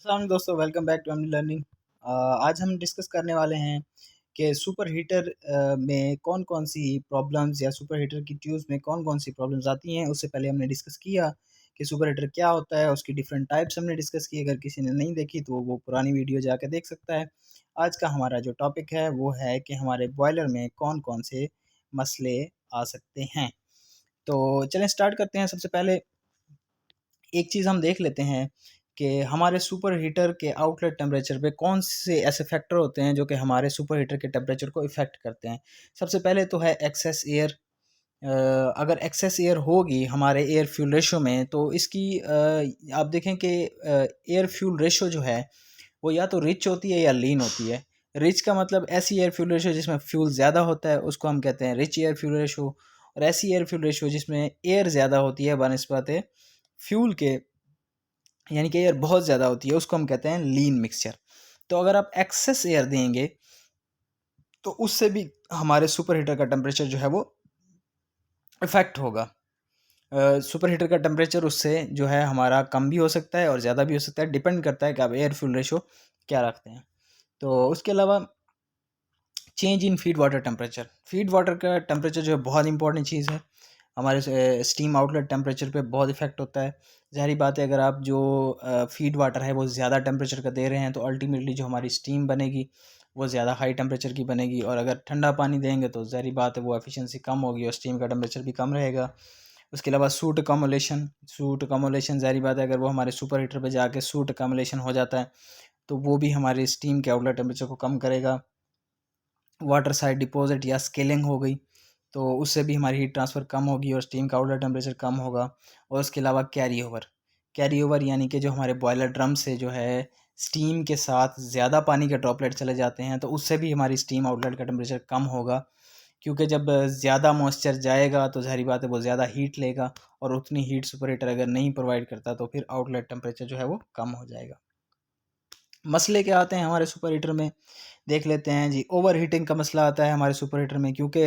अस्सलाम दोस्तों, welcome back to MD learning. आज हम डिस्कस करने वाले हैं कि सुपर हीटर में कौन-कौन सी प्रॉब्लम्स या सुपर हीटर की ट्यूब्स में कौन-कौन सी प्रॉब्लम्स आती हैं। उससे पहले हमने डिस्कस किया कि सुपर हीटर क्या होता है, उसकी डिफरेंट टाइप्स हमने डिस्कस की। अगर किसी ने नहीं देखी तो वो पुरानी वीडियो जाके देख सकता है। आज का हमारा जो टॉपिक है वो है कि हमारे बॉयलर में कौन-कौन से मसले आ सकते हैं। तो चलें स्टार्ट करते हैं। सबसे पहले एक चीज़ हम देख लेते हैं कि हमारे सुपर हीटर के आउटलेट टेम्परेचर पे कौन से ऐसे फैक्टर होते हैं जो कि हमारे सुपर हीटर के टेम्परेचर को इफ़ेक्ट करते हैं। सबसे पहले तो है एक्सेस एयर। अगर एक्सेस एयर होगी हमारे एयर फ्यूल रेशो में तो इसकी आप देखें कि एयर फ्यूल रेशो जो है वो या तो रिच होती है या लीन होती है। रिच का मतलब ऐसी एयर फ्यूल रेशो जिसमें फ्यूल ज़्यादा होता है उसको हम कहते हैं रिच एयर फ्यूल रेशो, और ऐसी एयर फ्यूल रेशो जिसमें एयर ज़्यादा होती है बनस्पत फ्यूल के, यानी कि एयर बहुत ज़्यादा होती है, उसको हम कहते हैं लीन मिक्सचर। तो अगर आप एक्सेस एयर देंगे तो उससे भी हमारे सुपर हीटर का टेम्परेचर जो है वो इफ़ेक्ट होगा। सुपर हीटर का टेम्परेचर उससे जो है हमारा कम भी हो सकता है और ज़्यादा भी हो सकता है, डिपेंड करता है कि आप एयर फ्यूल रेशो क्या रखते हैं। तो उसके अलावा change in feed water temperature. Feed water का टेम्परेचर जो है बहुत इंपॉर्टेंट चीज़ है। हमारे स्टीम आउटलेट टेम्परेचर पे बहुत इफेक्ट होता है। ज़ाहिर बात है अगर आप जो फीड वाटर है वो ज़्यादा टेम्परेचर का दे रहे हैं तो अल्टीमेटली जो हमारी स्टीम बनेगी वो ज़्यादा हाई टेम्परेचर की बनेगी, और अगर ठंडा पानी देंगे तो ज़ाहिर बात है वो एफिशिएंसी कम होगी और स्टीम का टेम्परेचर भी कम रहेगा। उसके अलावा सूट कमोलेशन ज़ाहिर बात है अगर वो हमारे सुपर हीटर पे जाके सूट कमोलेशन हो जाता है तो वो भी हमारी स्टीम के आउटलेट टेम्परेचर को कम करेगा। वाटर साइड डिपॉजिट या स्केलिंग हो गई तो उससे भी हमारी हीट ट्रांसफ़र कम होगी और स्टीम का आउटलेट टेम्परेचर कम होगा। और उसके अलावा कैरी ओवर यानी कि जो हमारे बॉयलर ड्रम से जो है स्टीम के साथ ज़्यादा पानी के ड्रॉपलेट चले जाते हैं तो उससे भी हमारी स्टीम आउटलेट का टेम्परेचर कम होगा, क्योंकि जब ज़्यादा मॉइस्चर जाएगा तो ज़ाहिर बात है वो ज़्यादा हीट लेगा, और उतनी हीट सुपर हीटर अगर नहीं प्रोवाइड करता तो फिर आउटलेट टेम्परेचर जो है वो कम हो जाएगा। मसले क्या आते हैं हमारे सुपर हीटर में, देख लेते हैं जी। ओवर हीटिंग का मसला आता है हमारे सुपर हीटर में, क्योंकि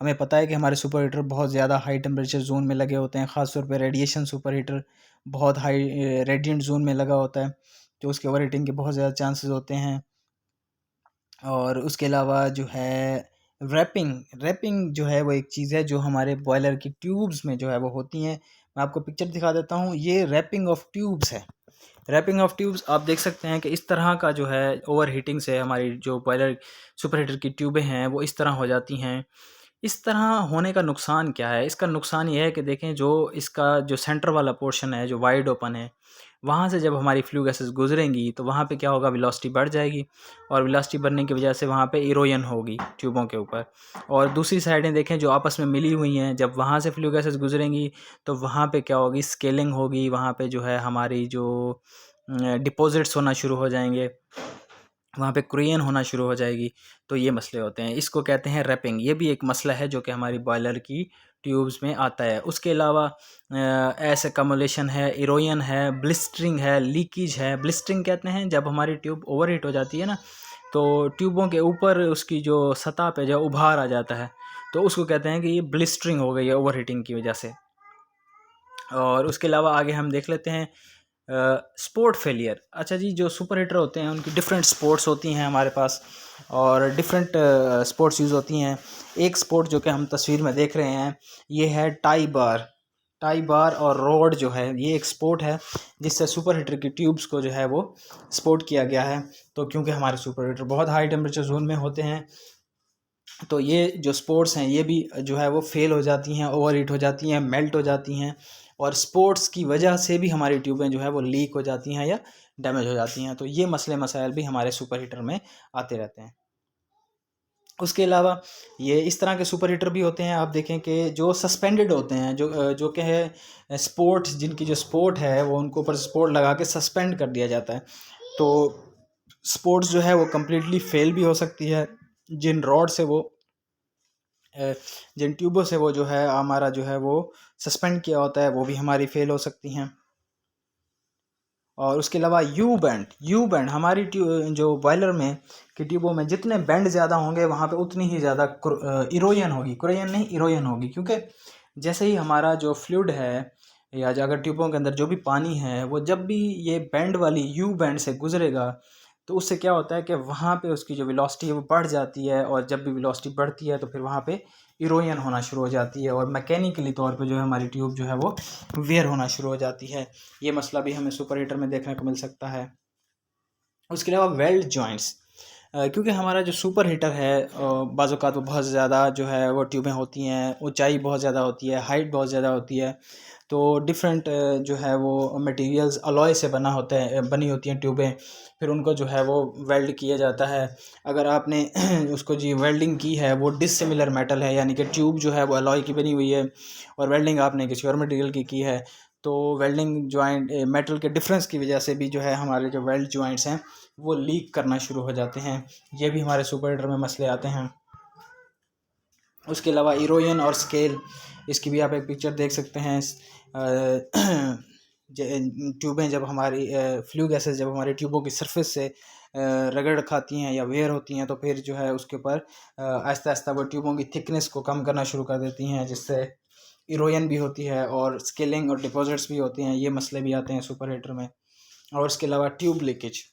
हमें पता है कि हमारे सुपर हीटर बहुत ज़्यादा हाई टेम्परेचर जोन में लगे होते हैं। ख़ास तौर पे रेडिएशन सुपर हीटर बहुत हाई रेडिएंट जोन में लगा होता है, तो उसके ओवर हीटिंग के बहुत ज़्यादा चांसेस होते हैं। और उसके अलावा जो है रैपिंग जो है वो एक चीज़ है जो हमारे बॉयलर की ट्यूब्स में जो है वो होती हैं। मैं आपको पिक्चर दिखा देता हूँ, ये रैपिंग ऑफ ट्यूब्स है। रैपिंग ऑफ ट्यूब्स आप देख सकते हैं कि इस तरह का जो है ओवर हीटिंग से हमारी जो बॉयलर सुपर हीटर की ट्यूबें हैं वो इस तरह हो जाती हैं। इस तरह होने का नुकसान क्या है? इसका नुकसान ये है कि देखें जो इसका जो सेंटर वाला पोर्शन है जो वाइड ओपन है, वहाँ से जब हमारी फ्लू गैसेस गुजरेंगी तो वहाँ पे क्या होगा, वेलोसिटी बढ़ जाएगी, और वेलोसिटी बढ़ने की वजह से वहाँ पे इरोजन होगी ट्यूबों के ऊपर। और दूसरी साइडें देखें जो आपस में मिली हुई हैं, जब वहाँ से फ्लू गैसेस गुजरेंगी तो वहाँ पे क्या होगी, स्केलिंग होगी, वहाँ पे जो है हमारी जो डिपॉजिट्स होना शुरू हो जाएंगे, वहाँ पे क्रेन होना शुरू हो जाएगी। तो ये मसले होते हैं, इसको कहते हैं रैपिंग। ये भी एक मसला है जो कि हमारी बॉयलर की ट्यूब्स में आता है। उसके अलावा ऐसे कमोलेशन है, इरोजन है, ब्लिस्टरिंग है, लीकेज है। ब्लिस्टरिंग कहते हैं जब हमारी ट्यूब ओवर हीट हो जाती है ना, तो ट्यूबों के ऊपर उसकी जो सतह पे जो उभार आ जाता है, तो उसको कहते हैं कि ये ब्लिस्टरिंग हो गई है ओवर हीटिंग की वजह से। और उसके अलावा आगे हम देख लेते हैं स्पोर्ट फेलियर। अच्छा जी, जो सुपर हीटर होते हैं उनकी डिफरेंट स्पोर्ट्स होती हैं हमारे पास, और डिफरेंट स्पोर्ट्स यूज़ होती हैं। एक स्पोर्ट जो कि हम तस्वीर में देख रहे हैं ये है टाई बार और रोड जो है, ये एक स्पोर्ट है जिससे सुपर हीटर की ट्यूब्स को जो है वो स्पोर्ट किया गया है। तो क्योंकि हमारे सुपर हीटर बहुत हाई टेम्परेचर जोन में होते हैं तो ये जो स्पोर्ट्स हैं ये भी जो है वो फेल हो जाती हैं, ओवर हीट हो जाती हैं, मेल्ट हो जाती हैं, और स्पोर्ट्स की वजह से भी हमारी ट्यूबें जो है वो लीक हो जाती हैं या डैमेज हो जाती हैं। तो ये मसले मसाइल भी हमारे सुपर हीटर में आते रहते हैं। उसके अलावा ये इस तरह के सुपर हीटर भी होते हैं, आप देखें कि जो सस्पेंडेड होते हैं, जो कि है स्पोर्ट्स, जिनकी जो स्पोर्ट है वो उनको ऊपर स्पोर्ट लगा के सस्पेंड कर दिया जाता है। तो स्पोर्ट्स जो है वो कम्प्लीटली फेल भी हो सकती है। जिन रॉड से वो जिन ट्यूबों से वो जो है हमारा जो है वो सस्पेंड किया होता है वो भी हमारी फेल हो सकती हैं। और उसके अलावा यू बैंड हमारी जो बॉयलर में की ट्यूबों में जितने बैंड ज़्यादा होंगे वहाँ पे उतनी ही ज़्यादा इरोजन होगी, क्रोजन नहीं इरोजन होगी, क्योंकि जैसे ही हमारा जो फ्लूइड है या अगर ट्यूबों के अंदर जो भी पानी है वो जब भी ये बैंड वाली यू बैंड से गुजरेगा तो उससे क्या होता है कि वहाँ पे उसकी जो वेलोसिटी है वो बढ़ जाती है, और जब भी वेलोसिटी बढ़ती है तो फिर वहाँ पे इरोजन होना शुरू हो जाती है, और मैकेनिकली तौर पे जो है हमारी ट्यूब जो है वो वेयर होना शुरू हो जाती है। ये मसला भी हमें सुपर हीटर में देखने को मिल सकता है। उसके अलावा वेल्ड जॉइंट्स, क्योंकि हमारा जो सुपर हीटर है बाज़ औक़ात वो बहुत ज़्यादा जो है वो ट्यूबें होती हैं, ऊंचाई बहुत ज़्यादा होती है, हाइट बहुत ज़्यादा होती है, तो डिफरेंट जो है वो मटेरियल्स अलॉय से बनी होती हैं ट्यूबें, फिर उनको जो है वो वेल्ड किया जाता है। अगर आपने उसको जी वेल्डिंग की है, वो डिसिमिलर मेटल है, यानी कि ट्यूब जो है वो अलॉय की बनी हुई है और वेल्डिंग आपने किसी और मटेरियल की है, तो वेल्डिंग जॉइंट मेटल के डिफरेंस की वजह से भी जो है हमारे जो वेल्ड जॉइंट्स हैं वो लीक करना शुरू हो जाते हैं। ये भी हमारे सुपर हीटर में मसले आते हैं। उसके अलावा इरोजन और स्केल, इसकी भी आप एक पिक्चर देख सकते हैं। ट्यूबें जब हमारी फ्लू गैसेस जब हमारी ट्यूबों की सरफेस से रगड़ खाती हैं या वेयर होती हैं तो फिर जो है उसके ऊपर आहिस्ता आहिस्ता वो ट्यूबों की थिकनेस को कम करना शुरू कर देती हैं, जिससे इरोजन भी होती है और स्केलिंग और डिपॉजिट्स भी होती हैं। ये मसले भी आते हैं सुपर हीटर में। और उसके अलावा ट्यूब लीकेज,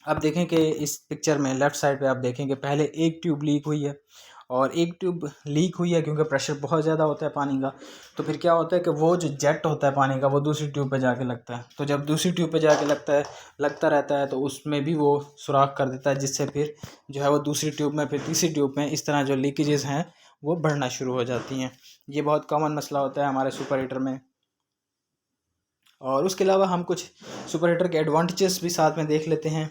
आप देखें कि इस पिक्चर में लेफ़्ट साइड पे आप देखें कि पहले एक ट्यूब लीक हुई है, और एक ट्यूब लीक हुई है क्योंकि प्रेशर बहुत ज़्यादा होता है पानी का, तो फिर क्या होता है कि वो जो जेट होता है पानी का वो दूसरी ट्यूब पे जाके लगता है, तो जब दूसरी ट्यूब पे जाके लगता रहता है तो उसमें भी वो सुराख कर देता है, जिससे फिर जो है वो दूसरी ट्यूब में, फिर तीसरी ट्यूब में, इस तरह जो लीकेजेस हैं वो बढ़ना शुरू हो जाती हैं। ये बहुत कॉमन मसला होता है हमारे सुपर हीटर में। और उसके अलावा हम कुछ सुपर हीटर के एडवांटेजेस भी साथ में देख लेते हैं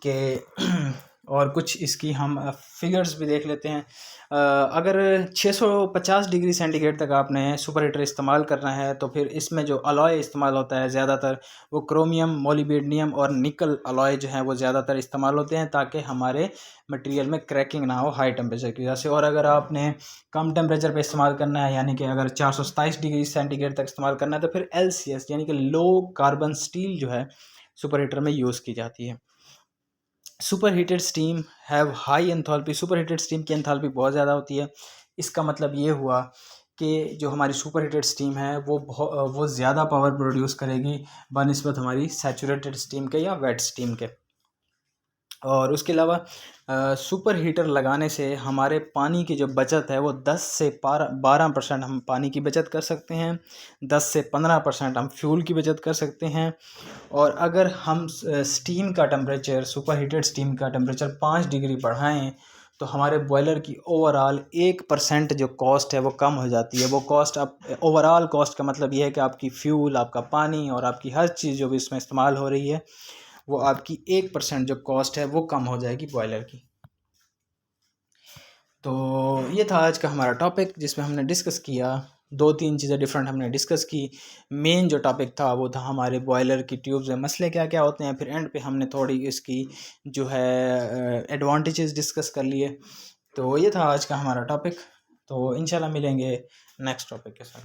कि और कुछ इसकी हम फिगर्स भी देख लेते हैं। अगर 650 डिग्री सेंटीग्रेड तक आपने सुपर हीटर इस्तेमाल करना है तो फिर इसमें जो अलॉय इस्तेमाल होता है ज़्यादातर वो क्रोमियम, मोलिब्डेनम और निकल अलॉय जो हैं वो ज़्यादातर इस्तेमाल होते हैं, ताकि हमारे मटेरियल में क्रैकिंग ना हो हाई टेम्परेचर की वजह से। और अगर आपने कम टेम्परेचर पे इस्तेमाल करना है, यानी कि अगर 427 डिग्री सेंटीग्रेड तक इस्तेमाल करना है, तो फिर LCS यानी कि लो कार्बन स्टील जो है सुपर हीटर में यूज़ की जाती है। Super heated steam have high enthalpy, super heated steam की एंथैल्पी बहुत ज़्यादा होती है। इसका मतलब ये हुआ कि जो हमारी सुपर हीटेड स्टीम है वो ज़्यादा पावर प्रोड्यूस करेगी बनिस्बत हमारी सैचुरेटेड स्टीम के या वेट स्टीम के। और उसके अलावा सुपर हीटर लगाने से हमारे पानी की जो बचत है वो 10 से 12% हम पानी की बचत कर सकते हैं, 10 से 15% हम फ्यूल की बचत कर सकते हैं। और अगर हम स्टीम का टेम्परेचर, सुपर हीटेड स्टीम का टेम्परेचर 5 डिग्री बढ़ाएं तो हमारे बॉयलर की ओवरऑल 1% जो कॉस्ट है वो कम हो जाती है। वो कॉस्ट, आप ओवरऑल कॉस्ट का मतलब ये है कि आपकी फ्यूल, आपका पानी और आपकी हर चीज़ जो भी इसमें इस्तेमाल हो रही है वो आपकी 1% जो कॉस्ट है वो कम हो जाएगी बॉयलर की। तो ये था आज का हमारा टॉपिक, जिसमें हमने डिस्कस किया 2-3 चीज़ें डिफरेंट हमने डिस्कस की। मेन जो टॉपिक था वो था हमारे बॉयलर की ट्यूब्स में मसले क्या क्या होते हैं, फिर एंड पे हमने थोड़ी इसकी जो है एडवांटेजेस डिस्कस कर लिए। तो ये था आज का हमारा टॉपिक। तो इंशाल्लाह मिलेंगे नेक्स्ट टॉपिक के साथ।